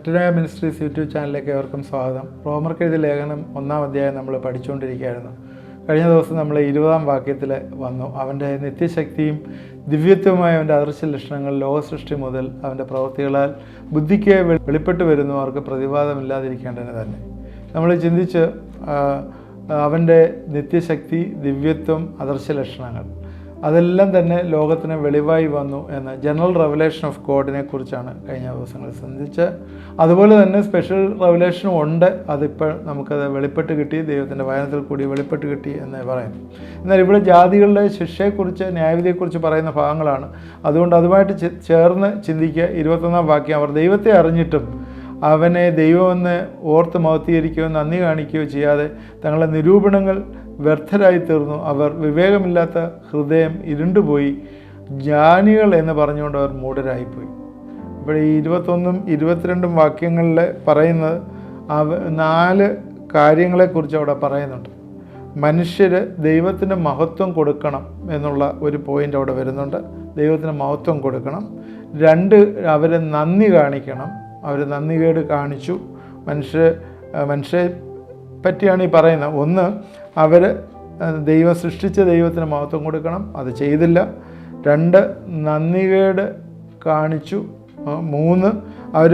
Metanoia ministries YouTube ചാനലിലേക്ക് ഏവർക്കും സ്വാഗതം. റോമർക്കെഴുതിയ ലേഖനം 1-ാം അധ്യായം നമ്മൾ പഠിച്ചുകൊണ്ടിരിക്കുകയായിരുന്നു. കഴിഞ്ഞ ദിവസം നമ്മൾ 20-ാം വാക്യത്തിൽ വന്നു. അവൻ്റെ നിത്യശക്തിയും ദിവ്യത്വമായ അവൻ്റെ അദൃശ്യ ലക്ഷണങ്ങൾ ലോകസൃഷ്ടി മുതൽ അവൻ്റെ പ്രവൃത്തികളാൽ ബുദ്ധിക്ക് വെളിപ്പെട്ട് വരുന്നവർക്ക് പ്രതിവാദമില്ലാതിരിക്കേണ്ടതിന് തന്നെ. നമ്മൾ ചിന്തിച്ച് അവൻ്റെ നിത്യശക്തി, ദിവ്യത്വം, അദൃശ്യ ലക്ഷണങ്ങൾ അതെല്ലാം തന്നെ ലോകത്തിന് വെളിവായി വന്നു എന്ന് ജനറൽ റെവലേഷൻ ഓഫ് ഗോഡിനെ കുറിച്ചാണ് കഴിഞ്ഞ ദിവസങ്ങളിൽ ചിന്തിച്ച്. അതുപോലെ തന്നെ സ്പെഷ്യൽ റെവലേഷനും ഉണ്ട്. അതിപ്പോൾ നമുക്കത് വെളിപ്പെട്ട് കിട്ടി, ദൈവത്തിൻ്റെ വചനത്തിൽ കൂടി വെളിപ്പെട്ട് കിട്ടി എന്ന് പറയും. എന്നാൽ ഇവിടെ ജാതികളുടെ ശിക്ഷയെക്കുറിച്ച്, ന്യായവിധിയെക്കുറിച്ച് പറയുന്ന ഭാഗങ്ങളാണ്. അതുകൊണ്ട് അതുമായിട്ട് ചേർന്ന് ചിന്തിക്കുക. 21-ാം വാക്യം, അവർ ദൈവത്തെ അറിഞ്ഞിട്ടും അവനെ ദൈവമെന്ന് ഓർത്ത് മഹത്വീകരിക്കുകയോ നന്ദി കാണിക്കുകയോ ചെയ്യാതെ തങ്ങളുടെ നിരൂപണങ്ങൾ വ്യർത്ഥരായി തീർന്നു. അവർ വിവേകമില്ലാത്ത ഹൃദയം ഇരുണ്ടുപോയി, ജ്ഞാനികൾ എന്ന് പറഞ്ഞുകൊണ്ട് അവർ മൂഢരായിപ്പോയി. ഇപ്പോൾ ഈ 21-ഉം 22-ഉം വാക്യങ്ങളിൽ പറയുന്നത് 4 കാര്യങ്ങളെക്കുറിച്ച് അവിടെ പറയുന്നുണ്ട്. മനുഷ്യർ ദൈവത്തിന് മഹത്വം കൊടുക്കണം എന്നുള്ള ഒരു പോയിൻ്റ് അവിടെ വരുന്നുണ്ട്. ദൈവത്തിന് മഹത്വം കൊടുക്കണം. 2, അവരെ നന്ദി കാണിക്കണം. അവർ നന്ദികേട് കാണിച്ചു. മനുഷ്യരെ പറ്റിയാണ് ഈ പറയുന്നത്. 1, അവർ ദൈവം സൃഷ്ടിച്ച ദൈവത്തിന് മഹത്വം കൊടുക്കണം, അത് ചെയ്തില്ല. 2, നന്ദികേട് കാണിച്ചു. 3, അവർ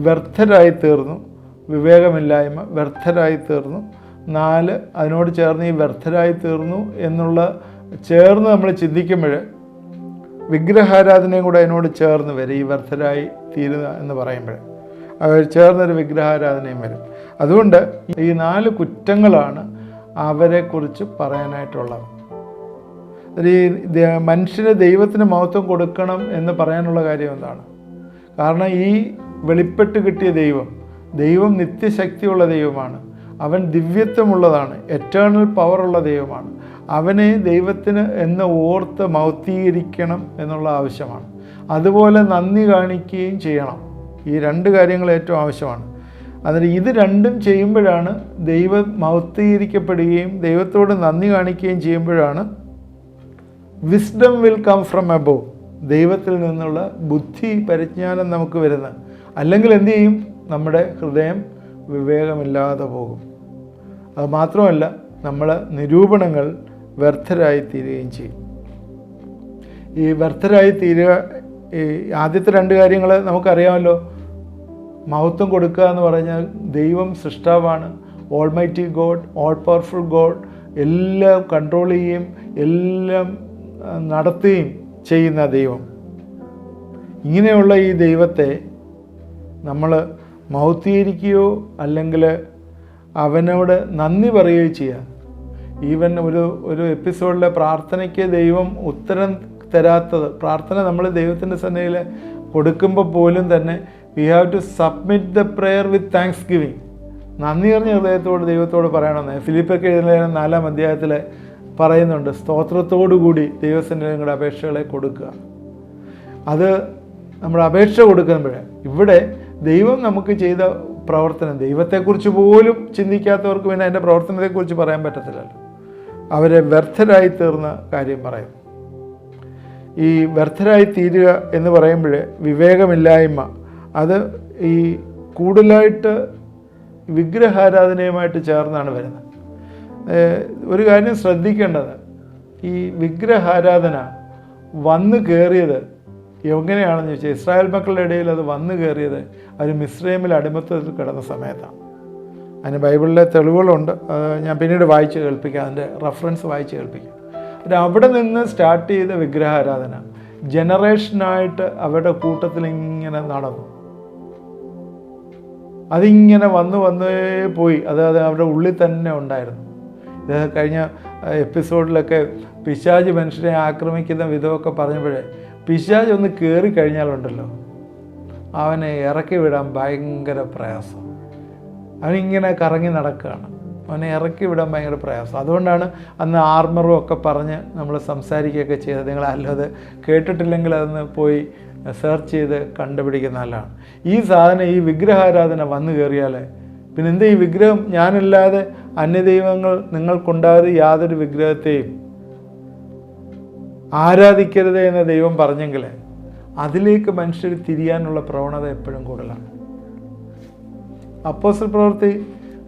വ്യർത്ഥരായി തീർന്നു, വിവേകമില്ലായ്മ, വ്യർത്ഥരായി തീർന്നു. 4, അതിനോട് ചേർന്ന് ഈ വ്യർത്ഥരായി തീർന്നു എന്നുള്ള ചേർന്ന് നമ്മൾ ചിന്തിക്കുമ്പോൾ വിഗ്രഹാരാധനയും കൂടെ അതിനോട് ചേർന്ന് വരും. ഈ വ്യർത്ഥരായി തീരുക എന്ന് പറയുമ്പോൾ അവർ ചേർന്നൊരു വിഗ്രഹാരാധനയും വരും. അതുകൊണ്ട് ഈ 4 കുറ്റങ്ങളാണ് അവരെക്കുറിച്ച് പറയാനായിട്ടുള്ളത്. ഈ മനുഷ്യന് ദൈവത്തിന് മഹത്വം കൊടുക്കണം എന്ന് പറയാനുള്ള കാര്യം എന്താണ്? കാരണം ഈ വെളിപ്പെട്ട് കിട്ടിയ ദൈവം നിത്യശക്തിയുള്ള ദൈവമാണ്. അവൻ ദിവ്യത്വമുള്ളതാണ്, എറ്റേണൽ പവറുള്ള ദൈവമാണ്. അവനെ ദൈവത്തിന് എന്ന് ഓർത്ത് മഹത്വീകരിക്കണം എന്നുള്ള ആവശ്യമാണ്. അതുപോലെ നന്ദി കാണിക്കുകയും ചെയ്യണം. ഈ 2 കാര്യങ്ങൾ ഏറ്റവും ആവശ്യമാണ്. അതിന് ഇത് 2ഉം ചെയ്യുമ്പോഴാണ് ദൈവം മഹത്വീകരിക്കപ്പെടുകയും ദൈവത്തോട് നന്ദി കാണിക്കുകയും ചെയ്യുമ്പോഴാണ് wisdom will come from above, ദൈവത്തിൽ നിന്നുള്ള ബുദ്ധി, പരിജ്ഞാനം നമുക്ക് വരുന്നത്. അല്ലെങ്കിൽ എന്തു ചെയ്യും? നമ്മുടെ ഹൃദയം വിവേകമില്ലാതെ പോകും. അത് മാത്രമല്ല, നമ്മൾ നിരൂപണങ്ങൾ വ്യർത്ഥരായി തീരുകയും ചെയ്യും. ഈ വ്യർത്ഥരായി തീരുക, ഈ ആദ്യത്തെ 2 കാര്യങ്ങൾ നമുക്കറിയാമല്ലോ. മഹത്വം കൊടുക്കുക എന്ന് പറഞ്ഞാൽ ദൈവം സൃഷ്ടാവാണ്, almighty god, all powerful god, എല്ലാം കൺട്രോൾ ചെയ്യുകയും എല്ലാം നടത്തുകയും ചെയ്യുന്ന ദൈവം. ഇങ്ങനെയുള്ള ഈ ദൈവത്തെ നമ്മൾ മഹത്വീകരിക്കുകയോ അല്ലെങ്കിൽ അവനോട് നന്ദി പറയുകയോ ചെയ്യുക. ഈവൻ ഒരു എപ്പിസോഡിലെ പ്രാർത്ഥനയ്ക്ക് ദൈവം ഉത്തരം തരാത്തത്, പ്രാർത്ഥന നമ്മൾ ദൈവത്തിൻ്റെ സന്നിധിയിൽ കൊടുക്കുമ്പോൾ പോലും തന്നെ we have to submit the prayer with thanksgiving. നന്ദി അറിഞ്ഞ ഹൃദയത്തോട് ദൈവത്തോട് പറയണമെന്ന് ഫിലിപ്പൊക്കെ എഴുതിയ 4-ാം അധ്യായത്തിൽ പറയുന്നുണ്ട്. സ്തോത്രത്തോടുകൂടി ദൈവസന്നിധിയിൽ നിങ്ങളുടെ അപേക്ഷകളെ കൊടുക്കുക. അത് നമ്മൾ അപേക്ഷ കൊടുക്കുമ്പോൾ ഇവിടെ ദൈവം നമുക്ക് ചെയ്ത പ്രവർത്തനം, ദൈവത്തെക്കുറിച്ച് പോലും ചിന്തിക്കാത്തവർക്ക് പിന്നെ അതിൻ്റെ പ്രവർത്തനത്തെക്കുറിച്ച് പറയാൻ പറ്റത്തില്ലല്ലോ. അവരെ വ്യർത്ഥരായി തീർന്ന കാര്യം പറയും. ഈ വ്യർത്ഥരായി തീരുക എന്ന് പറയുമ്പോൾ വിവേകമില്ലായ്മ, അത് ഈ കൂടുതലായിട്ട് വിഗ്രഹാരാധനയുമായിട്ട് ചേർന്നാണ് വരുന്നത്. ഒരു കാര്യം ശ്രദ്ധിക്കേണ്ടത്, ഈ വിഗ്രഹാരാധന വന്നു കയറിയത് എങ്ങനെയാണെന്ന് ചോദിച്ചാൽ, ഇസ്രായേൽ മക്കളുടെ ഇടയിൽ അത് വന്നു കയറിയത് അവർ മിസ്രൈമിൽ അടിമത്തത്തിൽ കിടന്ന സമയത്താണ്. അതിന് ബൈബിളിലെ തെളിവുകളുണ്ട്. ഞാൻ പിന്നീട് വായിച്ച് കേൾപ്പിക്കാം, അതിൻ്റെ റെഫറൻസ് വായിച്ച് കേൾപ്പിക്കാം. അവിടെ നിന്ന് സ്റ്റാർട്ട് ചെയ്ത വിഗ്രഹാരാധന ജനറേഷനായിട്ട് അവരുടെ കൂട്ടത്തിൽ ഇങ്ങനെ നടന്നു. അതിങ്ങനെ വന്നേ പോയി. അത് അവരുടെ ഉള്ളിൽ തന്നെ ഉണ്ടായിരുന്നു. ഇത് കഴിഞ്ഞ എപ്പിസോഡിലൊക്കെ പിശാച് മനുഷ്യരെ ആക്രമിക്കുന്ന വിധമൊക്കെ പറഞ്ഞപ്പോഴേ, പിശാച് ഒന്ന് കയറി കഴിഞ്ഞാലുണ്ടല്ലോ അവനെ ഇറക്കി വിടാൻ ഭയങ്കര പ്രയാസം. അവനിങ്ങനെ കറങ്ങി നടക്കുകയാണ്. അവനെ ഇറക്കി വിടാൻ ഭയങ്കര പ്രയാസം. അതുകൊണ്ടാണ് അന്ന് ആർമറും ഒക്കെ പറഞ്ഞ് നമ്മൾ സംസാരിക്കുകയൊക്കെ ചെയ്തത്. നിങ്ങൾ അല്ലാതെ കേട്ടിട്ടില്ലെങ്കിൽ അതൊന്ന് പോയി സെർച്ച് ചെയ്ത് കണ്ടുപിടിക്കുന്ന നല്ലതാണ്. ഈ സാധനം, ഈ വിഗ്രഹാരാധന വന്നു കയറിയാൽ പിന്നെ എന്ത്? ഈ വിഗ്രഹം ഞാനല്ലാതെ അന്യദൈവങ്ങൾ നിങ്ങൾക്കുണ്ടാകാതെ യാതൊരു വിഗ്രഹത്തെയും ആരാധിക്കരുത് എന്ന് ദൈവം പറഞ്ഞെങ്കിൽ അതിലേക്ക് മനുഷ്യർ തിരിയാനുള്ള പ്രവണത എപ്പോഴും കൂടുതലാണ്. അപ്പോസ്തല പ്രവൃത്തി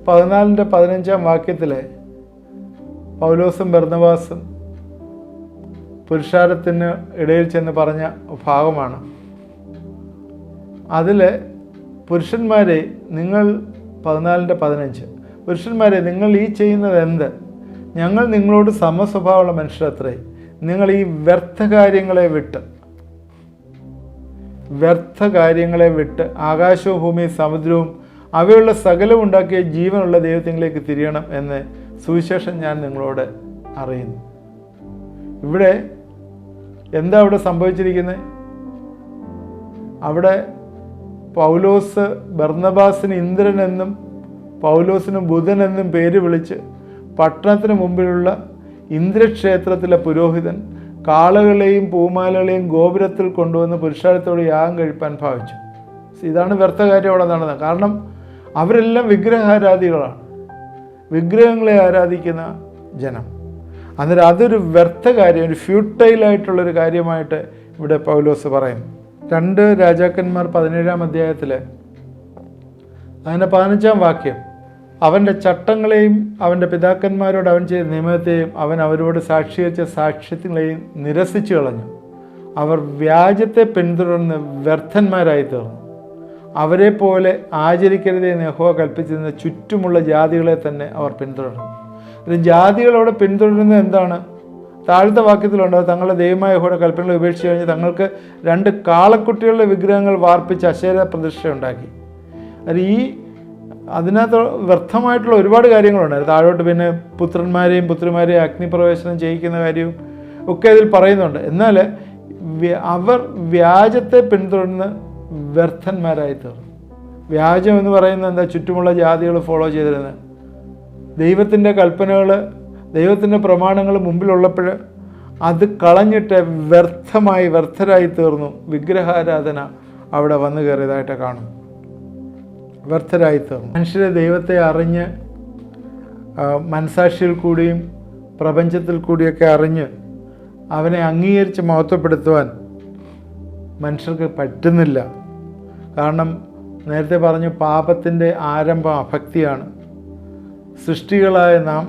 14-15 പൗലോസും ബർന്നബാസും പുരുഷാരത്തിന് ഇടയിൽ ചെന്ന് പറഞ്ഞ ഭാഗമാണ്. അതിൽ പുരുഷന്മാരെ നിങ്ങൾ 14-15 പുരുഷന്മാരെ നിങ്ങൾ ഈ ചെയ്യുന്നത് എന്ത്? ഞങ്ങൾ നിങ്ങളോട് സമസ്വഭാവമുള്ള മനുഷ്യരത്രേ. നിങ്ങൾ ഈ വ്യർത്ഥ കാര്യങ്ങളെ വിട്ട് ആകാശവും ഭൂമിയും സമുദ്രവും അവയുള്ള സകലവും ഉണ്ടാക്കിയ ജീവനുള്ള ദൈവത്തിലേക്ക് തിരിയണം എന്ന് സുവിശേഷം ഞാൻ നിങ്ങളോട് അറിയുന്നു. ഇവിടെ എന്താ അവിടെ സംഭവിച്ചിരിക്കുന്നത്? അവിടെ പൗലോസ് ബർന്നബാസിന് ഇന്ദ്രനെന്നും പൗലോസിന് ബുധനെന്നും പേര് വിളിച്ച് പട്ടണത്തിന് മുമ്പിലുള്ള ഇന്ദ്രക്ഷേത്രത്തിലെ പുരോഹിതൻ കാളകളെയും പൂമാലകളെയും ഗോപുരത്തിൽ കൊണ്ടുവന്ന് പുരുഷാരത്തോട് യാഗം കഴിപ്പാൻ ഭാവിച്ചു. ഇതാണ് വ്യർത്ഥ കാര്യം അവിടെ നടന്നത്. കാരണം അവരെല്ലാം വിഗ്രഹാരാധികളാണ്, വിഗ്രഹങ്ങളെ ആരാധിക്കുന്ന ജനം. അന്നേരം അതൊരു വ്യർത്ഥ കാര്യം, ഒരു ഫ്യൂട്ടൈലായിട്ടുള്ളൊരു കാര്യമായിട്ട് ഇവിടെ പൗലോസ് പറയുന്നു. 2 രാജാക്കന്മാർ 17 അതിൻ്റെ 15 അവൻ്റെ ചട്ടങ്ങളെയും അവൻ്റെ പിതാക്കന്മാരോട് അവൻ ചെയ്ത നിയമത്തെയും അവൻ അവരോട് സാക്ഷീകരിച്ച സാക്ഷ്യങ്ങളെയും നിരസിച്ചു കളഞ്ഞു. അവർ വ്യാജത്തെ പിന്തുടർന്ന് വ്യർത്ഥന്മാരായി തീർന്നു. അവരെ പോലെ ആചരിക്കരുതേ എന്ന് യഹോവ കൽപ്പിച്ചിരുന്ന ചുറ്റുമുള്ള ജാതികളെ തന്നെ അവർ പിന്തുടർന്നു. ഒരു ജാതികളോട് പിന്തുടരുന്നത് എന്താണ്? താഴത്തെ വാക്യത്തിലുണ്ട്, തങ്ങളുടെ ദൈവമായ യഹോവയുടെ കൽപ്പനകൾ ഉപേക്ഷിച്ച് കഴിഞ്ഞ് തങ്ങൾക്ക് 2 കാളക്കുട്ടികളുടെ വിഗ്രഹങ്ങൾ വാർപ്പിച്ച് അശേര പ്രതിഷ്ഠ ഉണ്ടാക്കി. അത് അതിനകത്ത് വ്യർത്ഥമായിട്ടുള്ള ഒരുപാട് കാര്യങ്ങളുണ്ടായിരുന്നു. താഴോട്ട് പിന്നെ പുത്രന്മാരെയും പുത്രിമാരെയും അഗ്നിപ്രവേശനം ചെയ്യിക്കുന്ന കാര്യവും ഒക്കെ ഇതിൽ പറയുന്നുണ്ട്. എന്നാൽ അവർ വ്യാജത്തെ പിന്തുടർന്ന് വ്യർത്ഥന്മാരായി തീർന്നു. വ്യാജം എന്ന് പറയുന്നത് എന്താ? ചുറ്റുമുള്ള ജാതികൾ ഫോളോ ചെയ്തിരുന്നത്. ദൈവത്തിൻ്റെ കൽപ്പനകൾ, ദൈവത്തിൻ്റെ പ്രമാണങ്ങൾ മുമ്പിലുള്ളപ്പോൾ അത് കളഞ്ഞിട്ട് വ്യർത്ഥരായി തീർന്നു. വിഗ്രഹാരാധന അവിടെ വന്നു കയറിയതായിട്ട് കാണും. വ്യർത്ഥരായി തീർന്നു. മനുഷ്യരെ ദൈവത്തെ അറിഞ്ഞ് മനസാക്ഷിയിൽ കൂടിയും പ്രപഞ്ചത്തിൽ കൂടിയൊക്കെ അറിഞ്ഞ് അവനെ അംഗീകരിച്ച് മഹത്വപ്പെടുത്തുവാൻ മനുഷ്യർക്ക് പറ്റുന്നില്ല. കാരണം നേരത്തെ പറഞ്ഞു, പാപത്തിൻ്റെ ആരംഭം അഭക്തിയാണ്. സൃഷ്ടികളായ നാം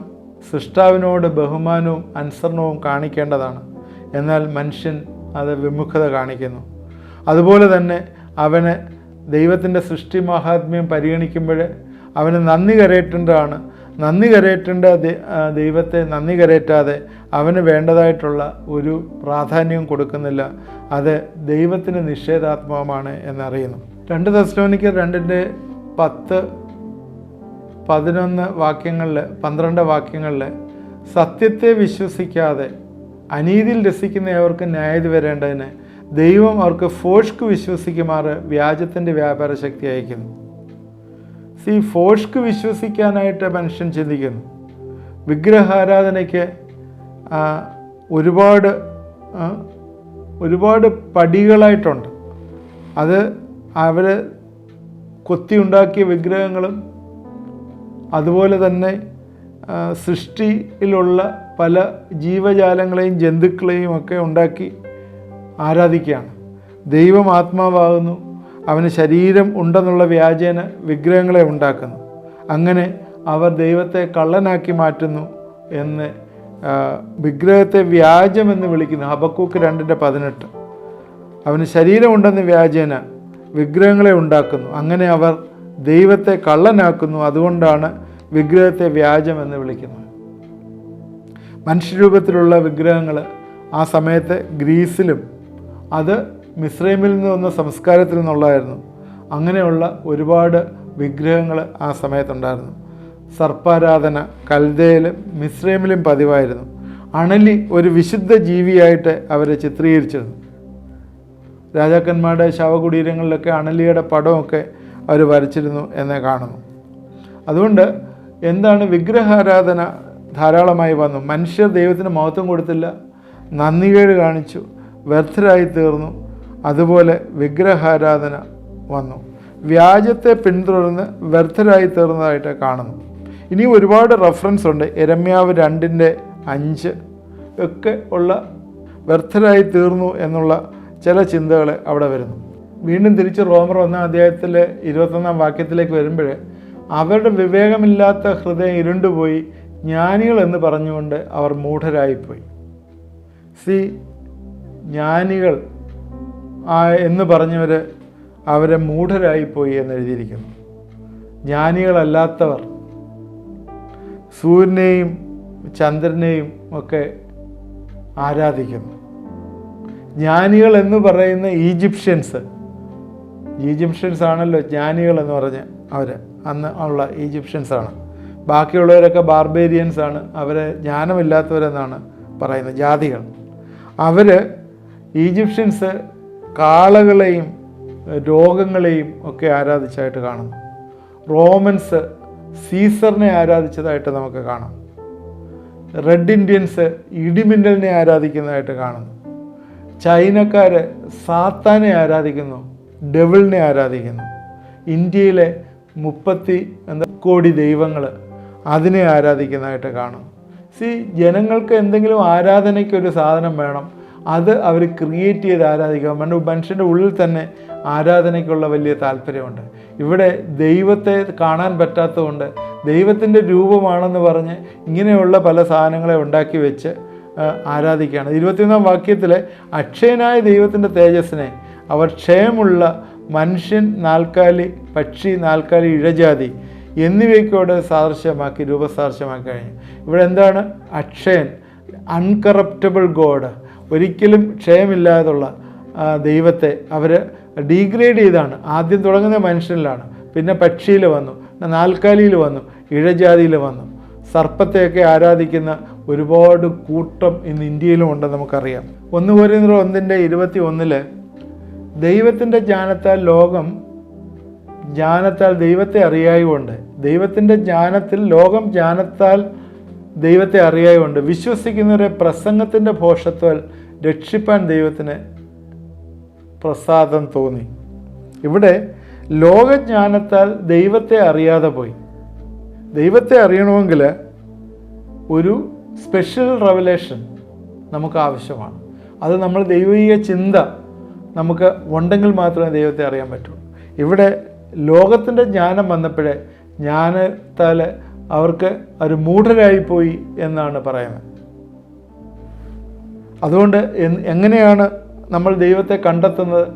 സൃഷ്ടാവിനോട് ബഹുമാനവും അനുസരണവും കാണിക്കേണ്ടതാണ്. എന്നാൽ മനുഷ്യൻ അത് വിമുഖത കാണിക്കുന്നു. അതുപോലെ തന്നെ അവന് ദൈവത്തിൻ്റെ സൃഷ്ടി മഹാത്മ്യം പരിഗണിക്കുമ്പോൾ അവന് നന്ദി കരയേറ്റേണ്ടതാണ്. നന്ദി കരയേറ്റേണ്ട ദൈവത്തെ നന്ദി കരയേറ്റാതെ അവന് വേണ്ടതായിട്ടുള്ള ഒരു പ്രാധാന്യവും കൊടുക്കുന്നില്ല. അത് ദൈവത്തിന് നിഷേധാത്മകമാണ് എന്നറിയുന്നു. 2 തെസ്സലോനിക്കർ 12 വാക്യങ്ങളിൽ സത്യത്തെ വിശ്വസിക്കാതെ അനീതിയിൽ രസിക്കുന്നവർക്ക് ന്യായവിധി വരേണ്ടതിന് ദൈവം അവർക്ക് ഫോഷ്ക്ക് വിശ്വസിക്കുമാറ് വ്യാജത്തിൻ്റെ വ്യാപാര ശക്തി അയക്കുന്നു. ഫോഷ്ക്ക് വിശ്വസിക്കാനായിട്ട് മനുഷ്യൻ ചിന്തിക്കുന്നു. വിഗ്രഹാരാധനയ്ക്ക് ഒരുപാട് പടികളായിട്ടുണ്ട്. അത് അവർ കൊത്തിയുണ്ടാക്കിയ വിഗ്രഹങ്ങളും അതുപോലെ തന്നെ സൃഷ്ടിയിലുള്ള പല ജീവജാലങ്ങളെയും ജന്തുക്കളെയും ഒക്കെ ഉണ്ടാക്കി ആരാധിക്കുകയാണ്. ദൈവം ആത്മാവാകുന്നു, അവന് ശരീരം ഉണ്ടെന്നുള്ള വ്യാജേന വിഗ്രഹങ്ങളെ ഉണ്ടാക്കുന്നു. അങ്ങനെ അവർ ദൈവത്തെ കള്ളനാക്കി മാറ്റുന്നു എന്ന് വിഗ്രഹത്തെ വ്യാജമെന്ന് വിളിക്കുന്നു. ഹബക്കൂക്ക് 2:18 അവന് ശരീരമുണ്ടെന്ന് വ്യാജേന വിഗ്രഹങ്ങളെ ഉണ്ടാക്കുന്നു. അങ്ങനെ അവർ ദൈവത്തെ കള്ളനാക്കുന്നു. അതുകൊണ്ടാണ് വിഗ്രഹത്തെ വ്യാജമെന്ന് വിളിക്കുന്നത്. മനുഷ്യരൂപത്തിലുള്ള വിഗ്രഹങ്ങൾ ആ സമയത്ത് ഗ്രീസിലും അത് മിസ്രൈമിൽ നിന്ന് വന്ന സംസ്കാരത്തിൽ നിന്നുള്ളതായിരുന്നു. അങ്ങനെയുള്ള ഒരുപാട് വിഗ്രഹങ്ങൾ ആ സമയത്തുണ്ടായിരുന്നു. സർപ്പാരാധന കൽദയിലും മിസ്രൈമിലും പതിവായിരുന്നു. അണലി ഒരു വിശുദ്ധ ജീവിയായിട്ട് അവരെ ചിത്രീകരിച്ചിരുന്നു. രാജാക്കന്മാരുടെ ശവകുടീരങ്ങളിലൊക്കെ അണലിയുടെ പടമൊക്കെ അവർ വരച്ചിരുന്നു എന്ന് കാണുന്നു. അതുകൊണ്ട് എന്താണ്, വിഗ്രഹാരാധന ധാരാളമായി വന്നു. മനുഷ്യർ ദൈവത്തിന് മഹത്വം കൊടുത്തില്ല, നന്ദികേട് കാണിച്ചു, വ്യർത്ഥരായി തീർന്നു. അതുപോലെ വിഗ്രഹാരാധന വന്നു. വ്യാജത്തെ പിന്തുടർന്ന് വ്യർത്ഥരായി തീർന്നതായിട്ട് കാണുന്നു. ഇനി ഒരുപാട് റെഫറൻസ് ഉണ്ട്. യെരമ്യാവ് 2:5 ഒക്കെ ഉള്ള വ്യർത്ഥരായി തീർന്നു എന്നുള്ള ചില ചിന്തകൾ അവിടെ വരുന്നു. വീണ്ടും തിരിച്ച് റോമർ 1 അധ്യായത്തിലെ 21 വാക്യത്തിലേക്ക് വരുമ്പോൾ അവരുടെ വിവേകമില്ലാത്ത ഹൃദയം ഇരുണ്ടുപോയി, ജ്ഞാനികൾ എന്ന് പറഞ്ഞുകൊണ്ട് അവർ മൂഢരായിപ്പോയി. ജ്ഞാനികൾ എന്ന് പറഞ്ഞവർ അവരെ മൂഢരായിപ്പോയി എന്നെഴുതിയിരിക്കുന്നു. ജ്ഞാനികളല്ലാത്തവർ സൂര്യനെയും ചന്ദ്രനെയും ഒക്കെ ആരാധിക്കുന്നു. ജ്ഞാനികൾ എന്ന് പറയുന്ന ഈജിപ്ഷ്യൻസ് ആണല്ലോ ജ്ഞാനികൾ എന്ന് പറഞ്ഞ് അവർ അന്ന് ഉള്ള ഈജിപ്ഷ്യൻസാണ്. ബാക്കിയുള്ളവരൊക്കെ ബാർബേരിയൻസ് ആണ്, അവരെ ജ്ഞാനമില്ലാത്തവരെന്നാണ് പറയുന്നത്, ജാതികൾ. അവർ ഈജിപ്ഷ്യൻസ് കാളകളെയും രോഗങ്ങളെയും ഒക്കെ ആരാധിച്ചതായിട്ട് കാണുന്നു. റോമൻസ് സീസറിനെ ആരാധിച്ചതായിട്ട് നമുക്ക് കാണാം. റെഡ് ഇന്ത്യൻസ് ഇടിമിന്നലിനെ ആരാധിക്കുന്നതായിട്ട് കാണുന്നു. ചൈനക്കാർ സാത്താനെ ആരാധിക്കുന്നു, ഡെവിളിനെ ആരാധിക്കുന്നു. ഇന്ത്യയിലെ 30 കോടി ദൈവങ്ങൾ അതിനെ ആരാധിക്കുന്നതായിട്ട് കാണും. ജനങ്ങൾക്ക് എന്തെങ്കിലും ആരാധനയ്ക്കൊരു സാധനം വേണം, അത് അവർ ക്രിയേറ്റ് ചെയ്ത് ആരാധിക്കുക. മനുഷ്യൻ്റെ ഉള്ളിൽ തന്നെ ആരാധനയ്ക്കുള്ള വലിയ താല്പര്യമുണ്ട്. ഇവിടെ ദൈവത്തെ കാണാൻ പറ്റാത്തതുകൊണ്ട് ദൈവത്തിൻ്റെ രൂപമാണെന്ന് പറഞ്ഞ് ഇങ്ങനെയുള്ള പല സാധനങ്ങളെ ഉണ്ടാക്കി വെച്ച് ആരാധിക്കുകയാണ്. 21-ാം വാക്യത്തിൽ അക്ഷയനായ ദൈവത്തിൻ്റെ തേജസ്സിനെ അവർ ക്ഷയമുള്ള മനുഷ്യൻ, നാൽക്കാലി പക്ഷി, നാൽക്കാലി ഇഴജാതി എന്നിവയ്ക്കോട് സാദൃശ്യമാക്കി രൂപസാദൃശ്യമാക്കി കഴിഞ്ഞു. ഇവിടെ എന്താണ് അക്ഷയൻ? അൺകറപ്റ്റബിൾ ഗോഡ്, ഒരിക്കലും ക്ഷയമില്ലാതുള്ള ദൈവത്തെ അവർ ഡീഗ്രേഡ് ചെയ്താണ്. ആദ്യം തുടങ്ങുന്ന മനുഷ്യനിലാണ്, പിന്നെ പക്ഷിയിൽ വന്നു, നാൽക്കാലിയിൽ വന്നു, ഇഴജാതിയിൽ വന്നു. സർപ്പത്തെയൊക്കെ ആരാധിക്കുന്ന ഒരുപാട് കൂട്ടം ഇന്ന് ഇന്ത്യയിലും ഉണ്ടെന്ന് നമുക്കറിയാം. 1 കൊരിന്ത്യർ 1:21 ദൈവത്തിൻ്റെ ജ്ഞാനത്താൽ ദൈവത്തെ അറിയായതുകൊണ്ട്, ദൈവത്തിൻ്റെ ജ്ഞാനത്തിൽ ലോകം ജ്ഞാനത്താൽ ദൈവത്തെ അറിയായതുകൊണ്ട് വിശ്വസിക്കുന്നവരെ പ്രസംഗത്തിൻ്റെ ഭോഷത്വൽ രക്ഷിപ്പാൻ ദൈവത്തിന് പ്രസാദം തോന്നി. ഇവിടെ ലോകജ്ഞാനത്താൽ ദൈവത്തെ അറിയാതെ പോയി. ദൈവത്തെ അറിയണമെങ്കിൽ ഒരു സ്പെഷ്യൽ റെവലേഷൻ നമുക്ക് ആവശ്യമാണ്. അത് നമ്മൾ ദൈവിക ചിന്ത നമുക്ക് ഉണ്ടെങ്കിൽ മാത്രമേ ദൈവത്തെ അറിയാൻ പറ്റുള്ളൂ. ഇവിടെ ലോകത്തിൻ്റെ ജ്ഞാനം വന്നപ്പോഴേ ജ്ഞാനത്താൽ അവർക്ക് ഒരു മൂഢരായിപ്പോയി എന്നാണ് പറയുന്നത്. അതുകൊണ്ട് എങ്ങനെയാണ് നമ്മൾ ദൈവത്തെ കണ്ടെത്തുന്നത്?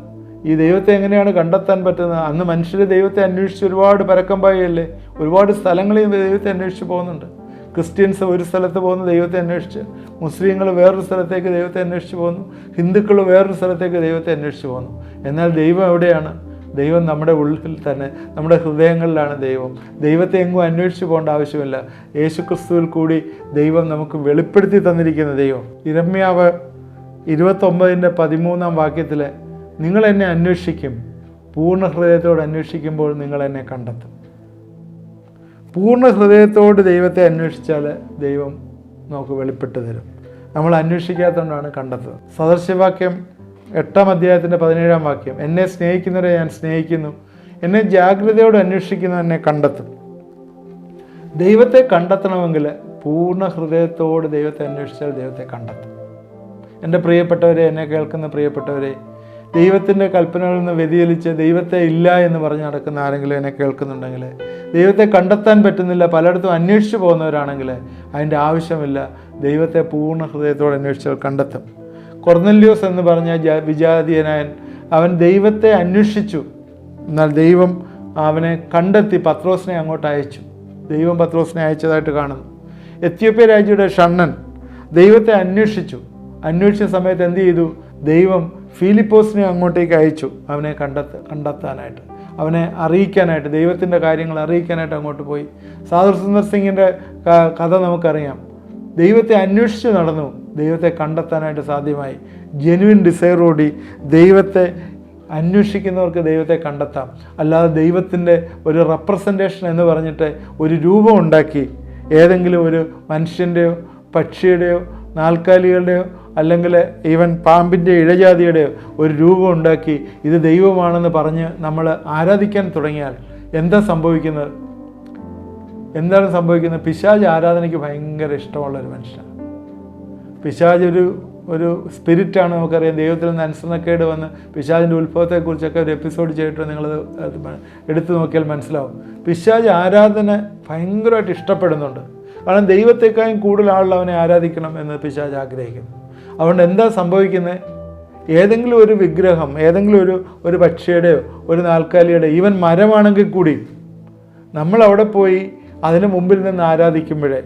ഈ ദൈവത്തെ എങ്ങനെയാണ് കണ്ടെത്താൻ പറ്റുന്നത്? അന്ന് മനുഷ്യർ ദൈവത്തെ അന്വേഷിച്ച് ഒരുപാട് പരക്കമ്പായല്ലേ, ഒരുപാട് സ്ഥലങ്ങളിൽ ദൈവത്തെ അന്വേഷിച്ച് പോകുന്നുണ്ട്. ക്രിസ്ത്യൻസ് ഒരു സ്ഥലത്ത് പോകുന്നു ദൈവത്തെ അന്വേഷിച്ച്, മുസ്ലിങ്ങൾ വേറൊരു സ്ഥലത്തേക്ക് ദൈവത്തെ അന്വേഷിച്ച് പോകുന്നു, ഹിന്ദുക്കൾ വേറൊരു സ്ഥലത്തേക്ക് ദൈവത്തെ അന്വേഷിച്ച് പോകുന്നു. എന്നാൽ ദൈവം എവിടെയാണ്? ദൈവം നമ്മുടെ ഉള്ളിൽ തന്നെ, നമ്മുടെ ഹൃദയങ്ങളിലാണ് ദൈവം. ദൈവത്തെ എങ്ങും അന്വേഷിച്ച് പോകേണ്ട ആവശ്യമില്ല. യേശുക്രിസ്തുവിൽ കൂടി ദൈവം നമുക്ക് വെളിപ്പെടുത്തി തന്നിരിക്കുന്ന ദൈവം. യിരെമ്യാവ് 29:13 വാക്യത്തിൽ നിങ്ങൾ എന്നെ അന്വേഷിക്കും, പൂർണ്ണ ഹൃദയത്തോട് അന്വേഷിക്കുമ്പോൾ നിങ്ങൾ എന്നെ കണ്ടെത്തും. പൂർണ്ണ ഹൃദയത്തോട് ദൈവത്തെ അന്വേഷിച്ചാൽ ദൈവം നമുക്ക് വെളിപ്പെട്ട് തരും. നമ്മൾ അന്വേഷിക്കാത്തതുകൊണ്ടാണ് കണ്ടെത്തുന്നത്. സദൃശവാക്യം 8-ാം അധ്യായത്തിൻ്റെ 17-ാം വാക്യം, എന്നെ സ്നേഹിക്കുന്നവരെ ഞാൻ സ്നേഹിക്കുന്നു, എന്നെ ജാഗ്രതയോടെ അന്വേഷിക്കുന്നു, എന്നെ കണ്ടെത്തും. ദൈവത്തെ കണ്ടെത്തണമെങ്കിൽ പൂർണ്ണ ഹൃദയത്തോട് ദൈവത്തെ അന്വേഷിച്ചാൽ ദൈവത്തെ കണ്ടെത്തും. എൻ്റെ പ്രിയപ്പെട്ടവരെ, എന്നെ കേൾക്കുന്ന പ്രിയപ്പെട്ടവരെ, ദൈവത്തിൻ്റെ കൽപ്പനകളിൽ നിന്ന് വ്യതിചലിച്ച് ദൈവത്തെ ഇല്ല എന്ന് പറഞ്ഞ് നടക്കുന്ന ആരെങ്കിലും എന്നെ കേൾക്കുന്നുണ്ടെങ്കിൽ, ദൈവത്തെ കണ്ടെത്താൻ പറ്റുന്നില്ല, പലയിടത്തും അന്വേഷിച്ച് പോകുന്നവരാണെങ്കിൽ അതിൻ്റെ ആവശ്യമില്ല. ദൈവത്തെ പൂർണ്ണ ഹൃദയത്തോടെ അന്വേഷിച്ചാൽ കണ്ടെത്തും. കൊർന്നല്യോസ് എന്ന് പറഞ്ഞ വിജാതീയനായൻ, അവൻ ദൈവത്തെ അന്വേഷിച്ചു, എന്നാൽ ദൈവം അവനെ കണ്ടെത്തി പത്രോസിനെ അങ്ങോട്ട് അയച്ചു. ദൈവം പത്രോസിനെ അയച്ചതായിട്ട് കാണുന്നു. എത്യോപ്യ രാജ്യയുടെ ഷണ്ണൻ ദൈവത്തെ അന്വേഷിച്ച സമയത്ത് എന്ത് ചെയ്തു? ദൈവം ഫിലിപ്പോസിനെ അങ്ങോട്ടേക്ക് അയച്ചു, അവനെ കണ്ടെത്താനായിട്ട്, അവനെ അറിയിക്കാനായിട്ട്, ദൈവത്തിൻ്റെ കാര്യങ്ങൾ അറിയിക്കാനായിട്ട് അങ്ങോട്ട് പോയി. സാദർ സുന്ദർ സിംഗിൻ്റെ കഥ നമുക്കറിയാം. ദൈവത്തെ അന്വേഷിച്ച് നടന്നു, ദൈവത്തെ കണ്ടെത്താനായിട്ട് സാധ്യമായി. ജെനുവിൻ ഡിസൈറോടി ദൈവത്തെ അന്വേഷിക്കുന്നവർക്ക് ദൈവത്തെ കണ്ടെത്താം. അല്ലാതെ ദൈവത്തിൻ്റെ ഒരു റെപ്രസെൻറ്റേഷൻ എന്ന് പറഞ്ഞിട്ട് ഒരു രൂപം ഉണ്ടാക്കി ഏതെങ്കിലും ഒരു മനുഷ്യൻ്റെയോ പക്ഷിയുടെയോ നാൽക്കാലികളുടെയോ അല്ലെങ്കിൽ ഈവൻ പാമ്പിൻ്റെ ഇഴജാതിയുടെയോ ഒരു രൂപം ഉണ്ടാക്കി ഇത് ദൈവമാണെന്ന് പറഞ്ഞ് നമ്മൾ ആരാധിക്കാൻ തുടങ്ങിയാൽ എന്താണ് സംഭവിക്കുന്നത്? പിശാച് ആരാധനയ്ക്ക് ഭയങ്കര ഇഷ്ടമുള്ളൊരു മനുഷ്യനാണ്. പിശാച് ഒരു ഒരു സ്പിരിറ്റാണ്. നമുക്കറിയാം ദൈവത്തിൽ നിന്ന് അനുസരണക്കേട് വന്ന് പിശാചിൻ്റെ ഉത്ഭവത്തെക്കുറിച്ചൊക്കെ ഒരു എപ്പിസോഡ് ചെയ്തിട്ട് നിങ്ങളത് എടുത്തു നോക്കിയാൽ മനസ്സിലാവും. പിശാച് ആരാധന ഭയങ്കരമായിട്ട് ഇഷ്ടപ്പെടുന്നുണ്ട്. കാരണം ദൈവത്തെക്കാളും കൂടുതൽ ആളുകൾ അവനെ ആരാധിക്കണം എന്ന് പിശാച് ആഗ്രഹിക്കുന്നു. അതുകൊണ്ട് എന്താ സംഭവിക്കുന്നത്? ഏതെങ്കിലും ഒരു വിഗ്രഹം, ഏതെങ്കിലും ഒരു പക്ഷിയുടെയോ ഒരു നാൽക്കാലിയുടെയോ, ഈവൻ മരമാണെങ്കിൽ കൂടി നമ്മൾ അവിടെ പോയി അതിന് മുമ്പിൽ നിന്ന് ആരാധിക്കുമ്പോഴേ,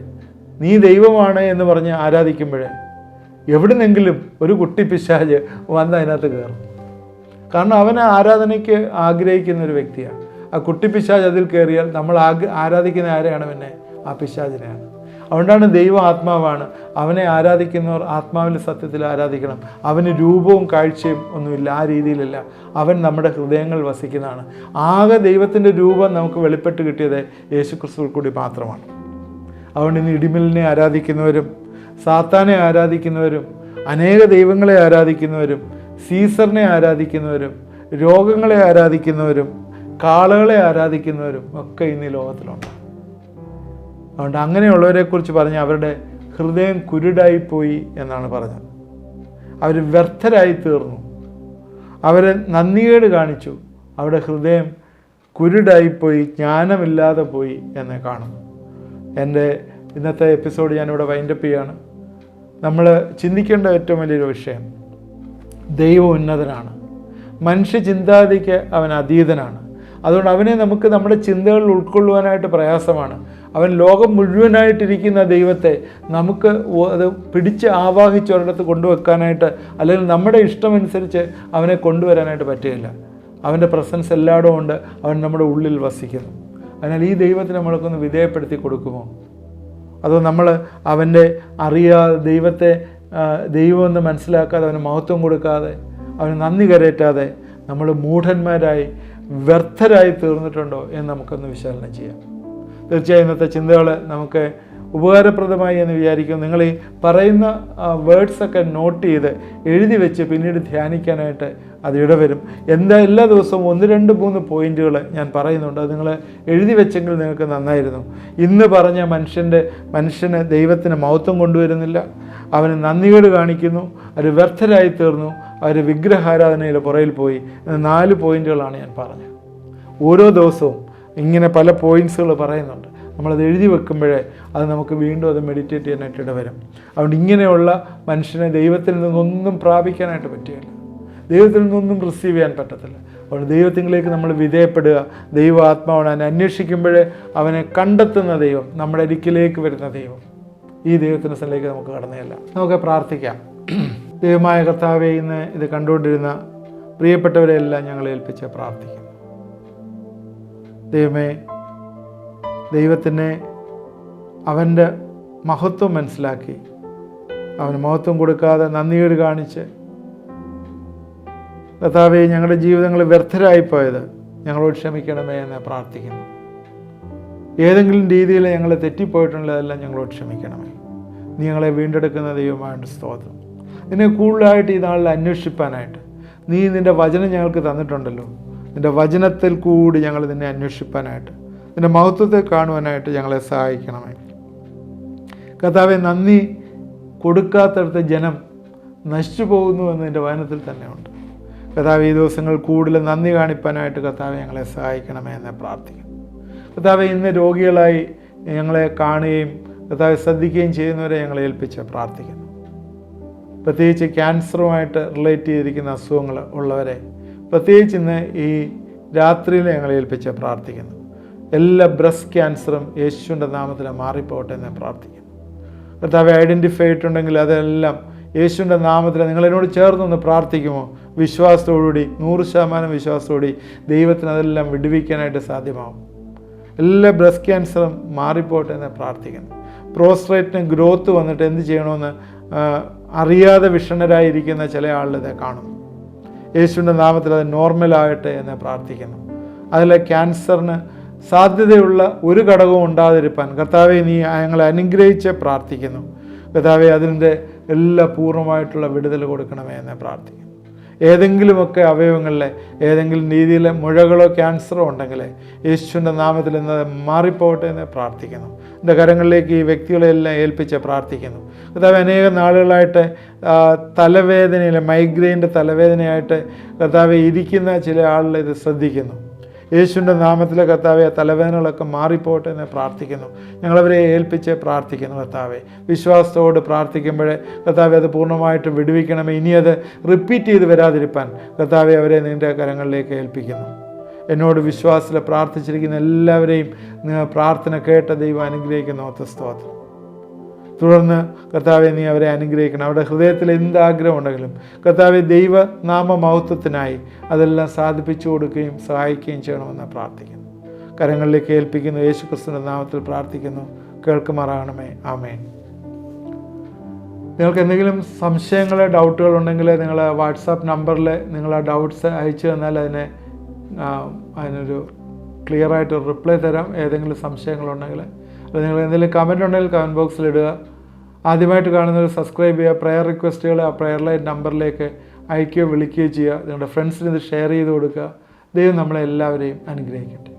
നീ ദൈവമാണ് എന്ന് പറഞ്ഞ് ആരാധിക്കുമ്പോഴേ, എവിടുന്നെങ്കിലും ഒരു കുട്ടി പിശാച് വന്ന് അതിനകത്ത് കയറും. കാരണം അവൻ ആരാധനയ്ക്ക് ആഗ്രഹിക്കുന്ന ഒരു വ്യക്തിയാണ്. ആ കുട്ടി പിശാച് അതിൽ കയറിയാൽ നമ്മൾ ആരാധിക്കുന്ന ആരെയാണ്? പിന്നെ ആ പിശാചിനെയാണ്. അതുകൊണ്ടാണ് ദൈവം ആത്മാവാണ്. അവനെ ആരാധിക്കുന്നവർ ആത്മാവിൻ്റെ സത്യത്തിൽ ആരാധിക്കണം. അവന് രൂപവും കാഴ്ചയും ഒന്നുമില്ല, ആ രീതിയിലല്ല. അവൻ നമ്മുടെ ഹൃദയങ്ങൾ വസിക്കുന്നതാണ്. ആകെ ദൈവത്തിൻ്റെ രൂപം നമുക്ക് വെളിപ്പെട്ട് കിട്ടിയത് യേശുക്രിസ്തുവിൽ കൂടി മാത്രമാണ്. അതുകൊണ്ട് ഇന്ന് ഇടിമിലിനെ ആരാധിക്കുന്നവരും സാത്താനെ ആരാധിക്കുന്നവരും അനേക ദൈവങ്ങളെ ആരാധിക്കുന്നവരും സീസറിനെ ആരാധിക്കുന്നവരും രോഗങ്ങളെ ആരാധിക്കുന്നവരും കാളകളെ ആരാധിക്കുന്നവരും ഒക്കെ ഇന്ന് ഈ ലോകത്തിലുണ്ട്. അതുകൊണ്ട് അങ്ങനെയുള്ളവരെക്കുറിച്ച് പറഞ്ഞ് അവരുടെ ഹൃദയം കുരുടായിപ്പോയി എന്നാണ് പറഞ്ഞത്. അവർ വ്യർത്ഥരായി തീർന്നു, അവർ നന്ദികേട് കാണിച്ചു, അവരുടെ ഹൃദയം കുരുടായിപ്പോയി, ജ്ഞാനമില്ലാതെ പോയി എന്ന് കാണുന്നു. എൻ്റെ ഇന്നത്തെ എപ്പിസോഡ് ഞാനിവിടെ വൈൻഡപ്പ് ചെയ്യുകയാണ്. നമ്മൾ ചിന്തിക്കേണ്ട ഏറ്റവും വലിയൊരു വിഷയം, ദൈവം ഉന്നതനാണ്, മനുഷ്യ ചിന്താഗതിക്ക് അവൻ അതീതനാണ്. അതുകൊണ്ട് അവനെ നമുക്ക് നമ്മുടെ ചിന്തകളിൽ ഉൾക്കൊള്ളുവാനായിട്ട് പ്രയാസമാണ്. അവൻ ലോകം മുഴുവനായിട്ടിരിക്കുന്ന ദൈവത്തെ നമുക്ക് അത് പിടിച്ച് ആവാഹിച്ച് ഒരിടത്ത് കൊണ്ടുവെക്കാനായിട്ട്, അല്ലെങ്കിൽ നമ്മുടെ ഇഷ്ടമനുസരിച്ച് അവനെ കൊണ്ടുവരാനായിട്ട് പറ്റുകയില്ല. അവൻ്റെ പ്രസൻസ് എല്ലായിടവും ഉണ്ട്, അവൻ നമ്മുടെ ഉള്ളിൽ വസിക്കുന്നു. അതിനാൽ ഈ ദൈവത്തിന് നമ്മൾക്കൊന്ന് വിധേയപ്പെടുത്തി കൊടുക്കുമോ? അതോ നമ്മൾ അവൻ്റെ അറിയാതെ ദൈവമെന്ന് മനസ്സിലാക്കാതെ അവന് മഹത്വം കൊടുക്കാതെ അവന് നന്ദി കരയറ്റാതെ നമ്മൾ മൂഢന്മാരായി വ്യർത്ഥരായി തീർന്നിട്ടുണ്ടോ എന്ന് നമുക്കൊന്ന് വിശകലനം ചെയ്യാം. തീർച്ചയായും ഇന്നത്തെ ചിന്തകൾ നമുക്ക് ഉപകാരപ്രദമായി എന്ന് വിചാരിക്കും. നിങ്ങൾ ഈ പറയുന്ന വേർഡ്സൊക്കെ നോട്ട് ചെയ്ത് എഴുതി വെച്ച് പിന്നീട് ധ്യാനിക്കാനായിട്ട് അത് ഇടവരും. എല്ലാ ദിവസവും 1, 2, 3 പോയിന്റുകൾ ഞാൻ പറയുന്നുണ്ട്. അത് നിങ്ങൾ എഴുതി വെച്ചെങ്കിൽ നിങ്ങൾക്ക് നന്നായിരുന്നു. ഇന്ന് പറഞ്ഞ മനുഷ്യന് ദൈവത്തിന് മഹത്വം കൊണ്ടുവരുന്നില്ല, അവന് നന്ദികേട് കാണിക്കുന്നു, അവർ വ്യർത്ഥരായി തീർന്നു, അവർ വിഗ്രഹാരാധനയുടെ പുറയിൽ പോയി. 4 പോയിന്റുകളാണ് ഞാൻ പറഞ്ഞത്. ഓരോ ദിവസവും ഇങ്ങനെ പല പോയിൻറ്റ്സുകൾ പറയുന്നുണ്ട്. നമ്മളത് എഴുതി വെക്കുമ്പോഴേ അത് നമുക്ക് വീണ്ടും അത് മെഡിറ്റേറ്റ് ചെയ്യാനായിട്ട് ഇടവരും. അതുകൊണ്ട് ഇങ്ങനെയുള്ള മനുഷ്യനെ ദൈവത്തിൽ നിന്നൊന്നും പ്രാപിക്കാനായിട്ട് പറ്റുകയില്ല, ദൈവത്തിൽ നിന്നൊന്നും റിസീവ് ചെയ്യാൻ പറ്റത്തില്ല. അതുകൊണ്ട് ദൈവത്തിലേക്ക് നമ്മൾ വിധേയപ്പെടുക. ദൈവ ആത്മാവാണ്. അവനെ അന്വേഷിക്കുമ്പോഴേ അവനെ കണ്ടെത്തുന്ന ദൈവം, നമ്മുടെ അരികിലേക്ക് വരുന്ന ദൈവം. ഈ ദൈവത്തിൻ്റെ സ്ഥലത്തേക്ക് നമുക്ക് കടന്നുകയല്ല. നമുക്ക് പ്രാർത്ഥിക്കാം. ദൈവമായ കർത്താവേ, ഇന്ന് ഇത് കണ്ടുകൊണ്ടിരുന്ന പ്രിയപ്പെട്ടവരെല്ലാം ഞങ്ങളെ ഏൽപ്പിച്ച് പ്രാർത്ഥിക്കുന്നു. ദൈവമേ, ദൈവത്തിനെ അവൻ്റെ മഹത്വം മനസ്സിലാക്കി അവന് മഹത്വം കൊടുക്കാതെ നന്ദികേട് കാണിച്ച് കർത്താവേ, ഞങ്ങളുടെ ജീവിതങ്ങൾ വ്യർത്ഥരായിപ്പോയത് ഞങ്ങളോട് ക്ഷമിക്കണമേ എന്ന് പ്രാർത്ഥിക്കുന്നു. ഏതെങ്കിലും രീതിയിൽ ഞങ്ങൾ തെറ്റിപ്പോയിട്ടുള്ളതെല്ലാം ഞങ്ങളോട് ക്ഷമിക്കണമേ. നീ ഞങ്ങളെ വീണ്ടെടുക്കുന്ന ദൈവമായിട്ട് സ്തോത്രം. നിന്നെ കൂടുതലായിട്ട് ഈ നാളിൽ അന്വേഷിപ്പാനായിട്ട് നീ നിൻ്റെ വചനം ഞങ്ങൾക്ക് തന്നിട്ടുണ്ടല്ലോ. നിൻ്റെ വചനത്തിൽ കൂടി ഞങ്ങൾ നിന്നെ അന്വേഷിപ്പാനായിട്ട്, നിൻ്റെ മഹത്വത്തെ കാണുവാനായിട്ട് ഞങ്ങളെ സഹായിക്കണമേ. കർത്താവേ, നന്ദി കൊടുക്കാത്തടത്ത് ജനം നശിച്ചു പോകുന്നു എന്ന് നിൻ്റെ വചനത്തിൽ തന്നെയുണ്ട്. കർത്താവേ, ഈ ദിവസങ്ങൾ കൂടുതൽ നന്ദി കാണിപ്പാനായിട്ട് കർത്താവേ ഞങ്ങളെ സഹായിക്കണമേ എന്ന് പ്രാർത്ഥിക്കുന്നു. കർത്താവേ, ഇന്ന് രോഗികളായി ഞങ്ങളെ കാണുകയും കർത്താവെ ശ്രദ്ധിക്കുകയും ചെയ്യുന്നവരെ ഞങ്ങളെ ഏൽപ്പിച്ച് പ്രാർത്ഥിക്കുന്നു. പ്രത്യേകിച്ച് ക്യാൻസറുമായിട്ട് റിലേറ്റ് ചെയ്തിരിക്കുന്ന അസുഖങ്ങൾ ഉള്ളവരെ പ്രത്യേകിച്ച് ഇന്ന് ഈ രാത്രിയിൽ ഞങ്ങളെ ഏൽപ്പിച്ച് പ്രാർത്ഥിക്കുന്നു. എല്ലാ ബ്രസ്റ്റ് ക്യാൻസറും യേശുവിൻ്റെ നാമത്തിൽ മാറിപ്പോട്ടെ എന്ന് പ്രാർത്ഥിക്കുന്നു. കർത്താവെ, ഐഡൻറ്റിഫൈ ആയിട്ടുണ്ടെങ്കിൽ അതെല്ലാം യേശുവിൻ്റെ നാമത്തിൽ നിങ്ങളെന്നോട് ചേർന്നൊന്ന് പ്രാർത്ഥിക്കുമോ? വിശ്വാസത്തോടുകൂടി 100% വിശ്വാസത്തോടുകൂടി ദൈവത്തിന് അതെല്ലാം വിടുവിക്കാനായിട്ട് സാധ്യമാവും. എല്ലാ ബ്രസ്റ്റ് ക്യാൻസറും മാറിപ്പോട്ടെ എന്ന് പ്രാർത്ഥിക്കുന്നു. പ്രോസ്ട്രേറ്റിന് ഗ്രോത്ത് വന്നിട്ട് എന്ത് ചെയ്യണമെന്ന് അറിയാതെ വിഷണ്ണരായിരിക്കുന്ന ചില ആളുകളെ കാണുന്നു. യേശുവിൻ്റെ നാമത്തിൽ അത് നോർമലാകട്ടെ എന്ന് പ്രാർത്ഥിക്കുന്നു. അതിലെ ക്യാൻസറിന് സാധ്യതയുള്ള ഒരു ഘടകവും ഉണ്ടാതിരിപ്പാൻ കർത്താവെ നീ ഞങ്ങളെ അനുഗ്രഹിച്ച് പ്രാർത്ഥിക്കുന്നു. കർത്താവെ, അതിൻ്റെ എല്ലാ പൂർണ്ണമായിട്ടുള്ള വിടുതൽ കൊടുക്കണമേ എന്ന് പ്രാർത്ഥിക്കുന്നു. ഏതെങ്കിലുമൊക്കെ അവയവങ്ങളിൽ ഏതെങ്കിലും രീതിയിൽ മുഴകളോ ക്യാൻസറോ ഉണ്ടെങ്കിൽ യേശുവിൻ്റെ നാമത്തിൽ ഇന്ന് മാറിപ്പോകട്ടെ എന്ന് പ്രാർത്ഥിക്കുന്നു. എൻ്റെ കരങ്ങളിലേക്ക് ഈ വ്യക്തികളെല്ലാം ഏൽപ്പിച്ച് പ്രാർത്ഥിക്കുന്നു. കർത്താവ്, അനേകം നാളുകളായിട്ട് തലവേദനയിൽ, മൈഗ്രെയിൻ്റെ തലവേദനയായിട്ട് കർത്താവ് ഇരിക്കുന്ന ചില ആളുകൾ ഇത് ശ്രദ്ധിക്കുന്നു. യേശുവിൻ്റെ നാമത്തിലെ കർത്താവെ, തലവേദനകളൊക്കെ മാറിപ്പോട്ടെ എന്ന് പ്രാർത്ഥിക്കുന്നു. ഞങ്ങളവരെ ഏൽപ്പിച്ച് പ്രാർത്ഥിക്കുന്നു. കർത്താവെ, വിശ്വാസത്തോട് പ്രാർത്ഥിക്കുമ്പോൾ കർത്താവെ അത് പൂർണ്ണമായിട്ട് വിടുവിക്കണമേ. ഇനി അത് റിപ്പീറ്റ് ചെയ്ത് വരാതിരിപ്പാൻ കർത്താവെ അവരെ നിൻ്റെ കരങ്ങളിലേക്ക് ഏൽപ്പിക്കുന്നു. എന്നോട് വിശ്വാസത്തിൽ പ്രാർത്ഥിച്ചിരിക്കുന്ന എല്ലാവരെയും പ്രാർത്ഥന കേട്ട ദൈവം അനുഗ്രഹിക്കുന്ന സ്തോത്രം. തുടർന്ന് കർത്താവെ നീ അവരെ അനുഗ്രഹിക്കണം. അവരുടെ ഹൃദയത്തിൽ എന്താഗ്രഹം ഉണ്ടെങ്കിലും കർത്താവെ ദൈവനാമ മഹത്വത്തിനായി അതെല്ലാം സാധിപ്പിച്ചു കൊടുക്കുകയും സഹായിക്കുകയും ചെയ്യണമെന്ന് പ്രാർത്ഥിക്കുന്നു. കരങ്ങളിലേക്ക് ഏൽപ്പിക്കുന്നു. യേശുക്രിസ്തുവിൻ്റെ നാമത്തിൽ പ്രാർത്ഥിക്കുന്നു. കേൾക്കുമാറാകണമേ. ആമേൻ. നിങ്ങൾക്ക് എന്തെങ്കിലും സംശയങ്ങൾ, ഡൗട്ടുകൾ ഉണ്ടെങ്കിൽ നിങ്ങൾ വാട്സാപ്പ് നമ്പറിൽ നിങ്ങൾ ആ ഡൗട്ട്സ് അയച്ചു തന്നാൽ അതിനൊരു ക്ലിയറായിട്ട് റിപ്ലൈ തരാം. ഏതെങ്കിലും സംശയങ്ങളുണ്ടെങ്കിൽ അപ്പോൾ നിങ്ങൾ എന്തെങ്കിലും കമൻ്റ് ഉണ്ടെങ്കിൽ കമൻറ്റ് ബോക്സിൽ ഇടുക. ആദ്യമായിട്ട് കാണുന്നവർ സബ്സ്ക്രൈബ് ചെയ്യുക. പ്രയർ റിക്വസ്റ്റുകൾ ആ പ്രയർ ലൈൻ നമ്പറിലേക്ക് അയക്കുകയോ വിളിക്കുകയോ ചെയ്യുക. നിങ്ങളുടെ ഫ്രണ്ട്സിന് ഇത് ഷെയർ ചെയ്ത് കൊടുക്കുക. ദൈവം നമ്മളെല്ലാവരെയും അനുഗ്രഹിക്കട്ടെ.